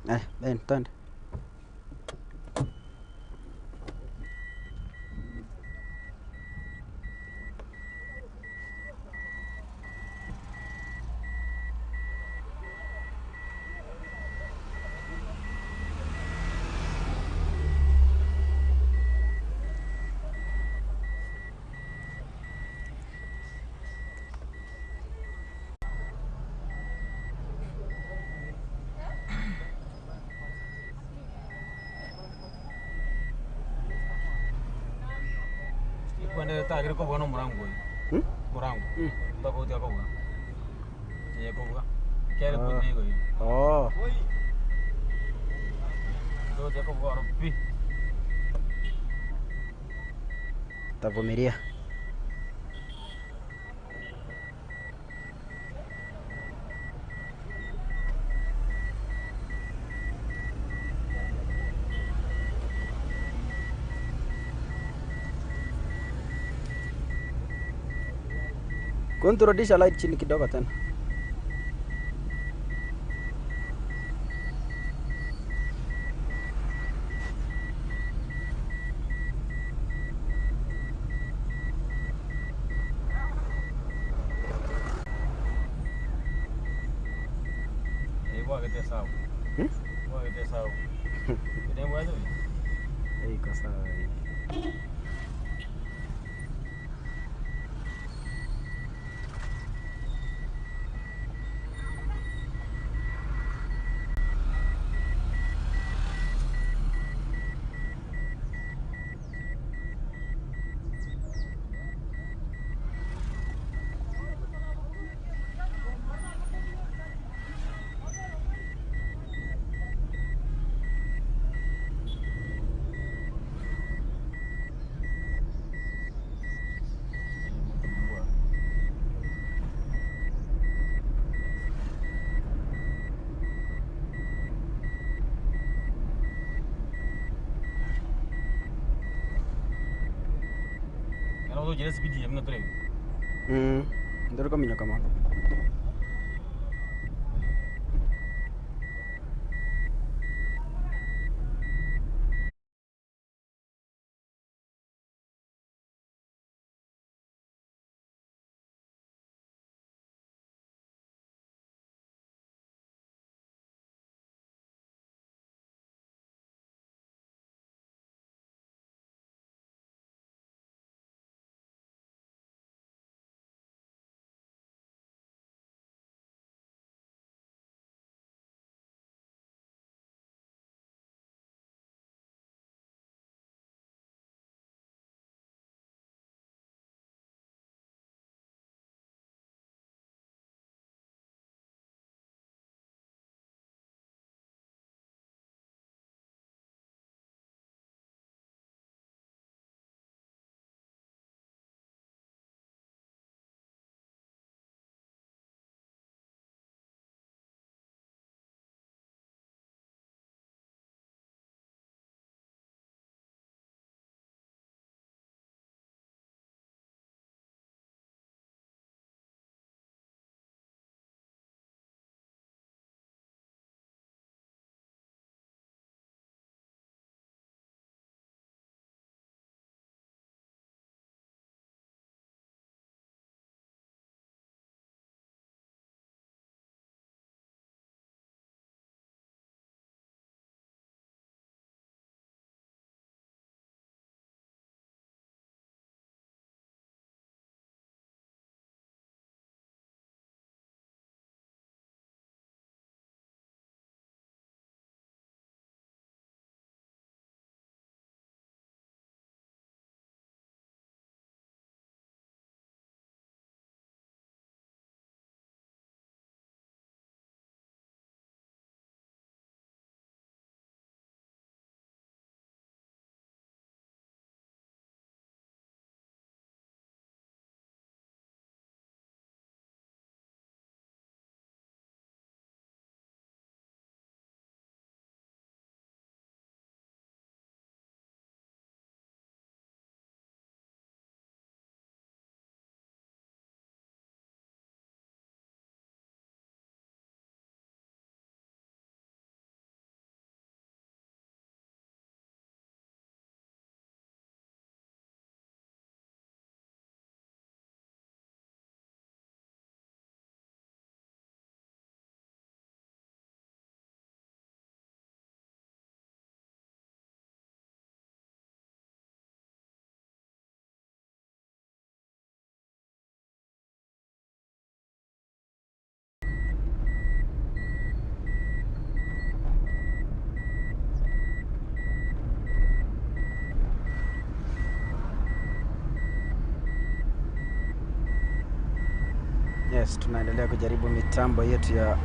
Ven, twende. Kwenda tagire ko bona murango murango ndako dia ko ga ye ko ga kere ko ne go Oh, do dia ko ga pi tavumilia. Kunturudisha light chini kidogo tena. e bo ga te sao bo ga te sao ne bo ga Iko sawa hii. Era do jere speed ya mna tore Ndio kama kama. Yes, tunaendelea kujaribu mitambo yetu ya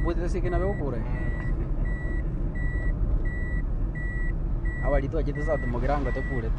puedes decir que no veo pure. Awali tu aje tu sa tu mogirango te pure.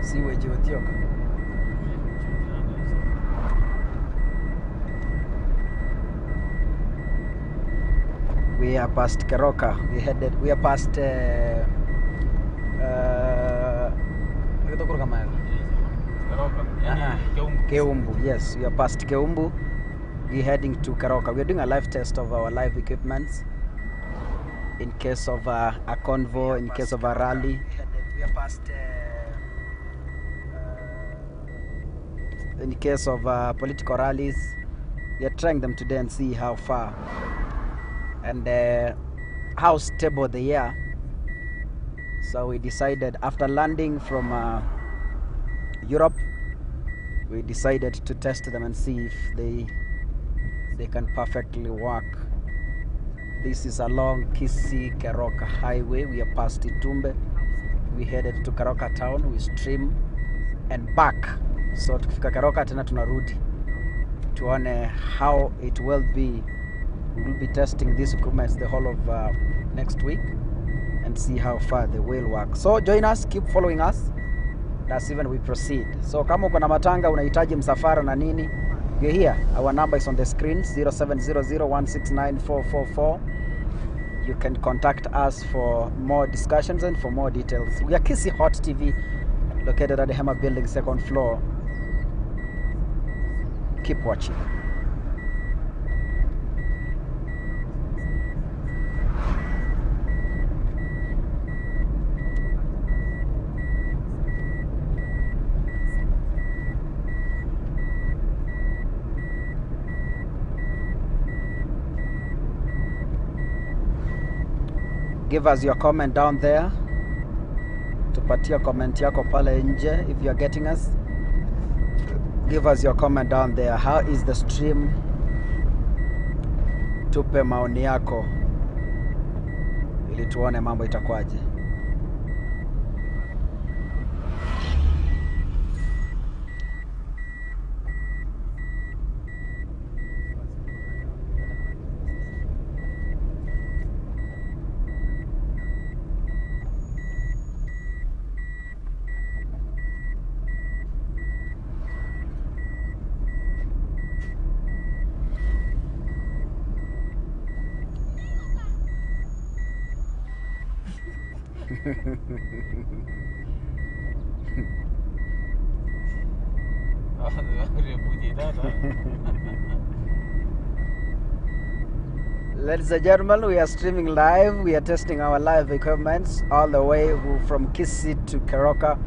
Sewage Ethiopia. We are past Keroka. We are past Keumbu. Yes, we are past Keumbu. We're heading to Keroka. We're doing a live test of our live equipments in case of a convoy, in case of a rally. We are past in case of political rallies. We are trying them today and see how far and how stable they are. So we decided, after landing from Europe, we decided to test them and see if they can perfectly work. This is along Kisii Keroka highway. We are past Itumbe. We headed to Keroka town. We stream and back. So tukifika Keroka tena tunarudi tuone how it will be. We will be testing these equipments the whole of next week and see how far they will work. So join us, keep following us as even we proceed. So kama uko na matanga, unahitaji msafara na nini, you're here. Our number is on the screen, 0700169444. You can contact us for more discussions and for more details. We are Kisii Hot TV, located at the Hema Building, 2nd floor. Keep watching. Give us your comment down there. Tupatia comment yako pale nje if you are getting us. Give us your comment down there. How is the stream? Tupe maoni yako ili tuone mambo itakuwaje. Ladies and gentlemen, we are streaming live. We are testing our live equipments all the way from Kisii to Keroka.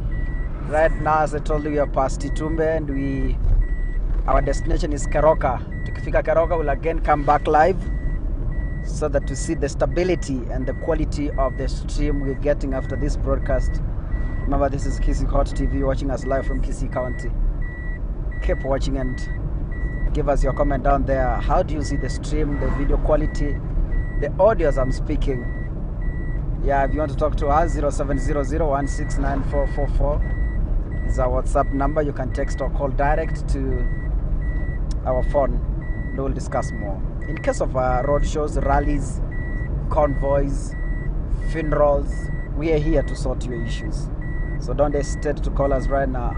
Right now, as I told you, we are past Itumbe and our destination is Keroka. Tukifika Keroka, we'll again come back live so that to see the stability and the quality of the stream we're getting after this broadcast. Remember, this is Kisii Hot TV, watching us live from Kisii County. Keep watching and give us your comment down there. How do you see the stream, the video quality, the audio as I'm speaking? Yeah, if you want to talk to us, 0700169444 is our WhatsApp number. You can text or call direct to our phone. We'll discuss more. In case of road shows, rallies, convoys, funerals, we are here to sort your issues. So don't hesitate to call us right now.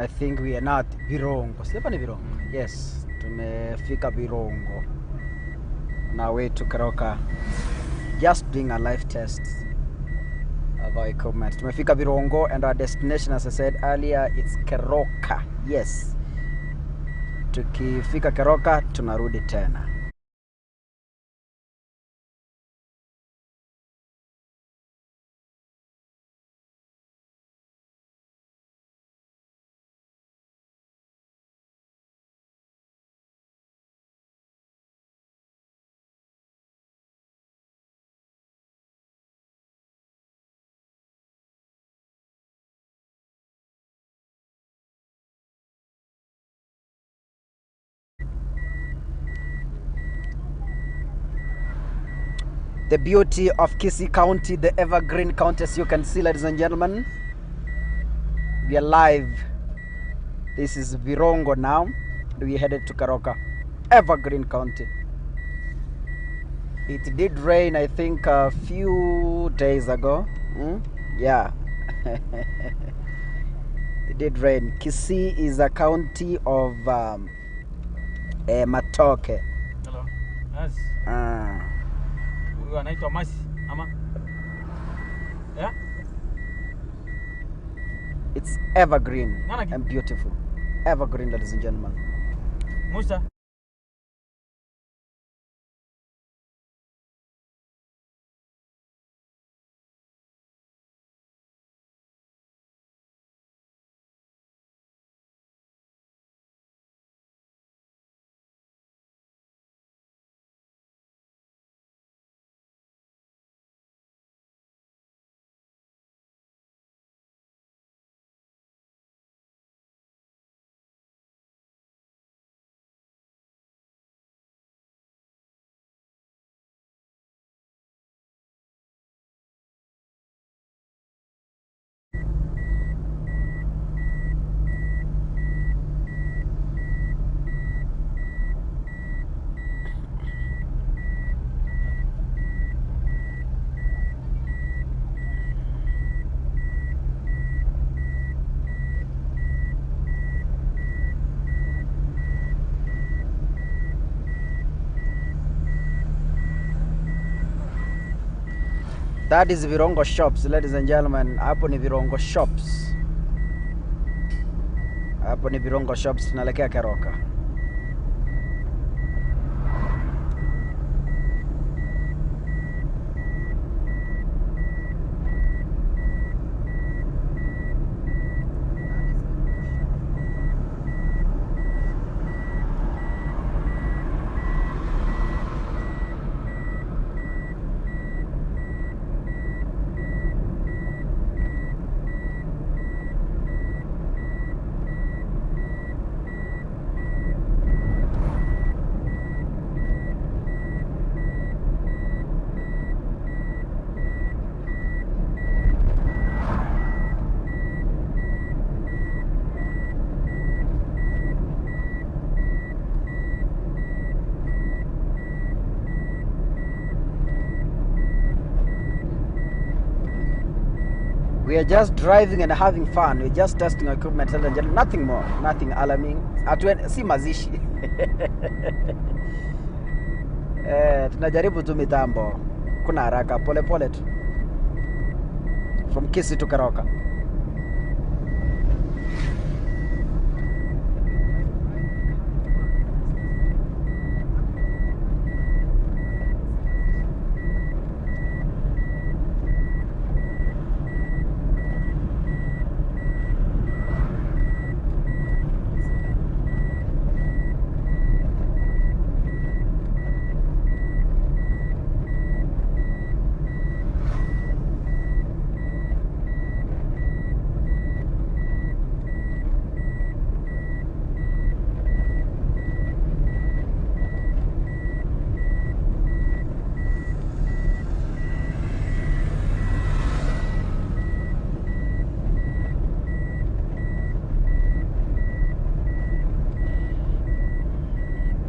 I think we are not Virongo. Si hapa ni Virongo? Yes, tumefika Virongo. On our way to Keroka. Just doing a live test of our equipment. Tumefika Virongo and our destination, as I said earlier, it's Keroka. Yes. Tukifika Keroka, tunarudi tena. The beauty of Kisii County, the evergreen county, as you can see, ladies and gentlemen. We are live. This is Virongo now. We headed to Keroka, evergreen county. It did rain, I think, a few days ago. Yeah. It did rain. Kisii is a county of Matoke. Hello. Yes. Huyu anaitwa Masi ama? Yeah? It's evergreen Nana and beautiful. Evergreen, ladies and gentlemen. Musa. That is Virongo Shops, ladies and gentlemen. Hapo ni Virongo Shops. Hapo ni Virongo Shops, tunaelekea Keroka. We are just driving and having fun. We're just testing our equipment, ladies and gentlemen. Nothing more, nothing alarming. Si mazishi. Tunajaribu tu mitambo. Kuna haraka, pole pole tu. From Kisii to Keroka.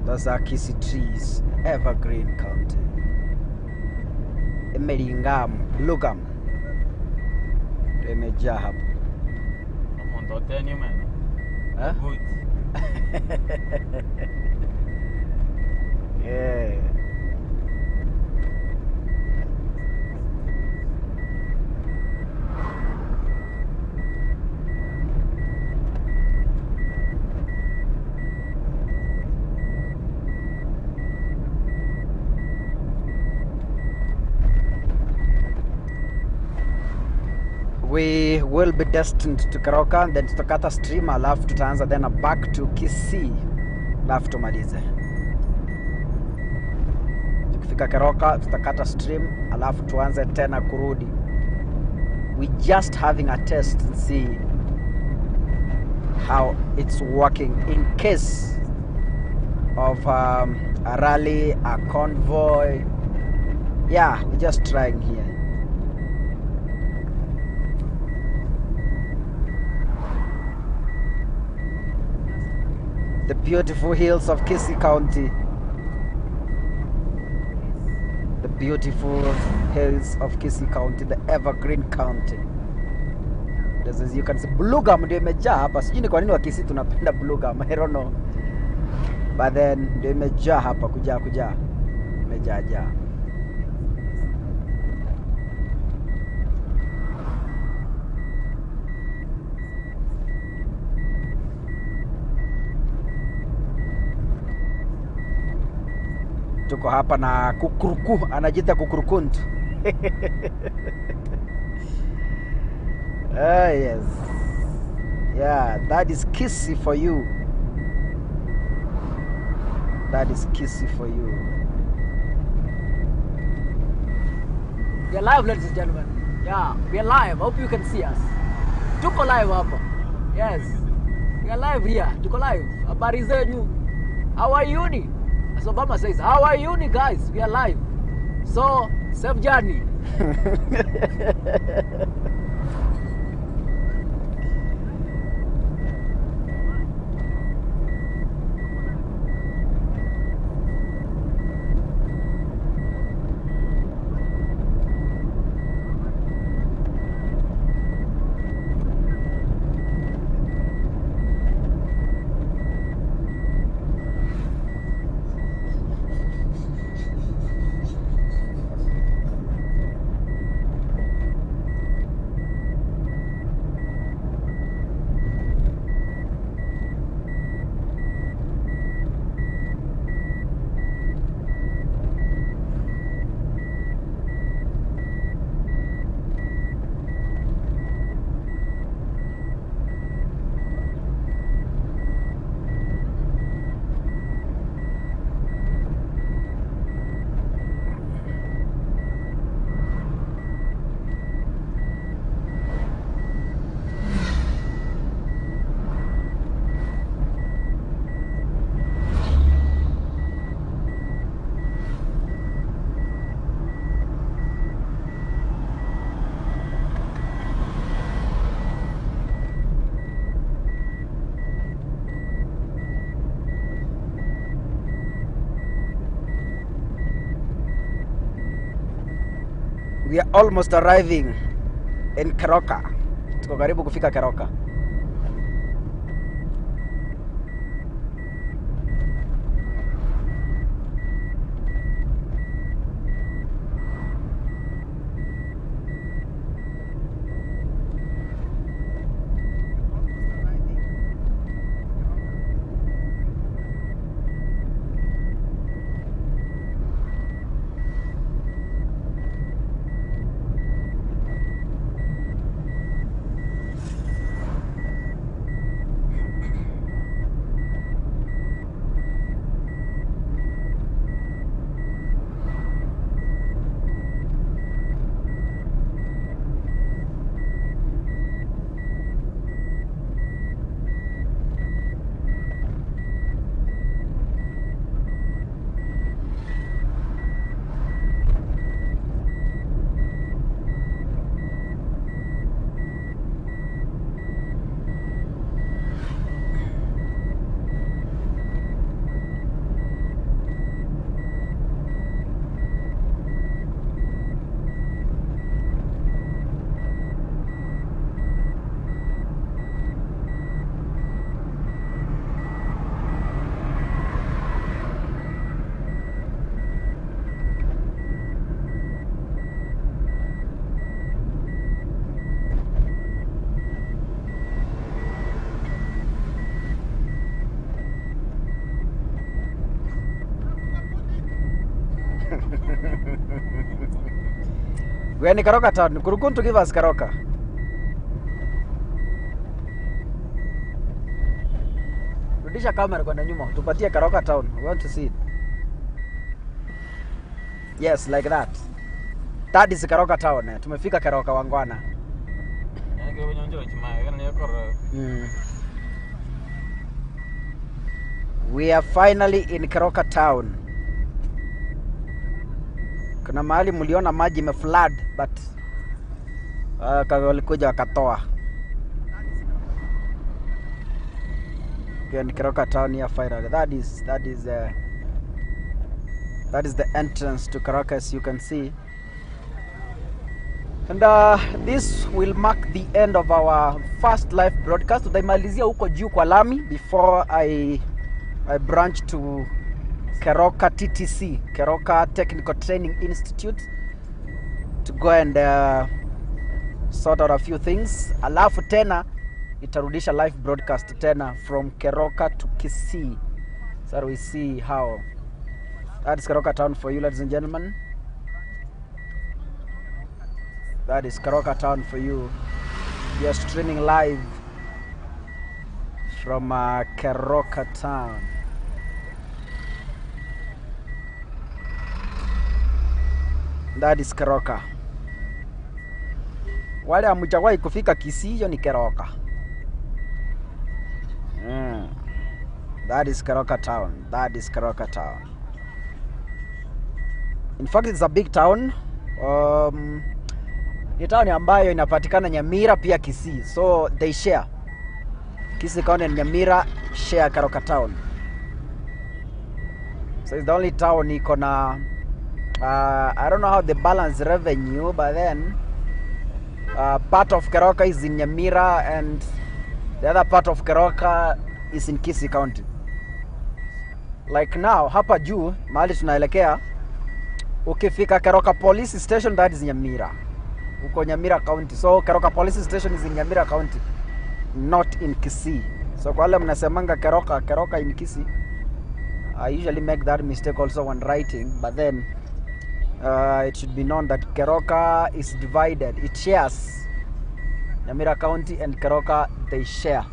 Those are Kisii trees, evergreen county. Emeringam, Lugam. Imejaa hapo. Mondote ni ume. Huh? Good. Yeah. We will be destined to Keroka, then tutakata stream, alafu tutaanza then back to Kisii, alafu tumalize. Tukifika Keroka tutakata stream, alafu tuanze tena kurudi. We just having a test and see how it's working in case of a rally, a convoy. Yeah, we're just trying here. The beautiful hills of Kisii County. The beautiful hills of Kisii County, the evergreen county. As you can see, blue gum ndio imejaa hapa. Sijui ni kwa nini wa Kisii tunapenda blue gum. I don't know. But then ndio imejaa hapa, kujaa. Imejaa. Tuko hapa na kukuruku, anajiita kukurukuntu. Yes. Yeah, that is Kisii for you. That is Kisii for you. We are live, ladies and gentlemen. Yeah, we are live. Hope you can see us. Tuko live hapa. Yes. We are live here. Tuko live. Habari zenyu. How are you? As Obama says, how are you guys? We are live. So, safe journey. We are almost arriving in Keroka. Tuko karibu kufika Keroka. We're in Keroka town. Kurukuntu, give us Keroka. Rudisha camera kwenda nyuma. Tupatie Keroka town. We want to see it. Yes, like that. That is Keroka town. Tumefika Keroka wangwana. We are finally in Keroka town. Kuna mahali mliona maji imeflood but walikuja wakatoa. In Keroka town here finally. That is the entrance to Keroka, as you can see. And this will mark the end of our first live broadcast. Tutaimalizia huko juu kwa lami before I branch to Keroka TTC, Keroka Technical Training Institute, to go and sort out a few things. Alafu tena itarudisha live broadcast tena from Keroka to Kisii. So we see how. That is Keroka town for you, ladies and gentlemen. That is Keroka town for you. We are streaming live from Keroka town. That is Keroka. Wale hamjawahi kufika Kisii, hiyo ni Keroka. That is Keroka town. That is Keroka town. In fact, it's a big town. Ni town ambayo inapatikana Nyamira pia Kisii. So they share. Kisii County and Nyamira share Keroka town. So it's the only town iko na I don't know how they balance revenue, but then part of Keroka is in Nyamira and the other part of Keroka is in Kisii County. Like now, hapa juu, mahali tunaelekea, ukifika Keroka Police Station, that is Nyamira. Uko Nyamira County. So Keroka Police Station is in Nyamira County, not in Kisii. So kwa wale mnasemanga Keroka in Kisii, I usually make that mistake also when writing, but then it should be known that Keroka is divided. It shares. Nyamira County and Keroka, they share.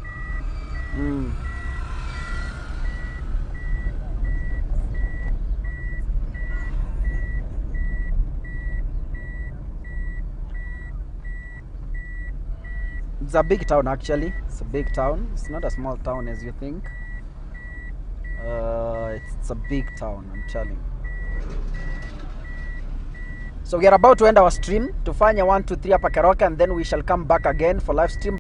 It's a big town actually. It's a big town. It's not a small town as you think. It's a big town, I'm telling you. So we are about to end our stream. Tufanye 1, 2, 3 hapa Keroka and then we shall come back again for live stream.